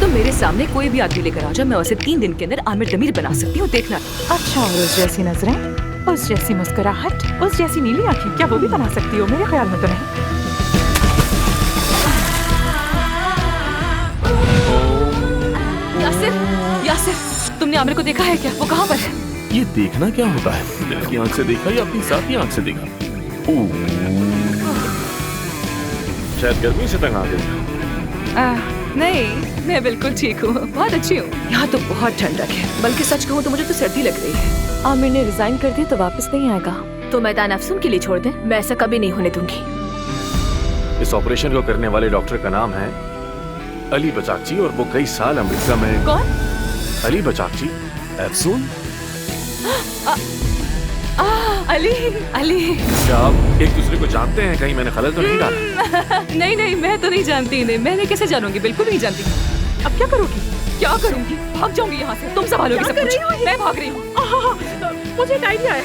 तुम मेरे सामने कोई भी आदमी लेकर आ जाओ, मैं उसे 3 दिन के अंदर आमिर जमीर बना सकती हूँ, देखना। अच्छा, और उस जैसी नजरें, उस जैसी मुस्कुराहट, उस जैसी नीली आंखें, क्या वो भी बना सकती हो? मेरे ख्याल में तो नहीं। यासिर, यासिर, तुमने आमिर को देखा है क्या? वो कहाँ पर है? ये देखना क्या होता है? दिल की आंख से देखा या अपनी साथी आंख से देखा? शायद गर्मी से तंग आ गई। नहीं, मैं बिल्कुल ठीक हूँ, बहुत अच्छी हूँ। यहाँ तो बहुत ठंडक है, बल्कि सच कहूँ तो मुझे तो सर्दी लग रही है। आमिर ने रिजाइन कर दिया तो वापस नहीं आएगा। तो मैदान अफसून के लिए छोड़ दें, मैं ऐसा कभी नहीं होने दूंगी। इस ऑपरेशन को करने वाले डॉक्टर का नाम है अली बचाकची और वो कई साल अमेरिका में। कौन? अली बचाकची, अफसून। अली, अली। क्या आप एक दूसरे को जानते हैं? कहीं मैंने खलल तो नहीं डाला? नहीं नहीं, मैं तो नहीं जानती इन्हें। मैंने कैसे जानूंगी? बिल्कुल नहीं जानती। अब क्या करोगी? क्या करूंगी? भाग जाऊंगी यहाँ से। तुम संभालोगी सब कुछ। मैं भाग रही हूँ। मुझे एक आइडिया है।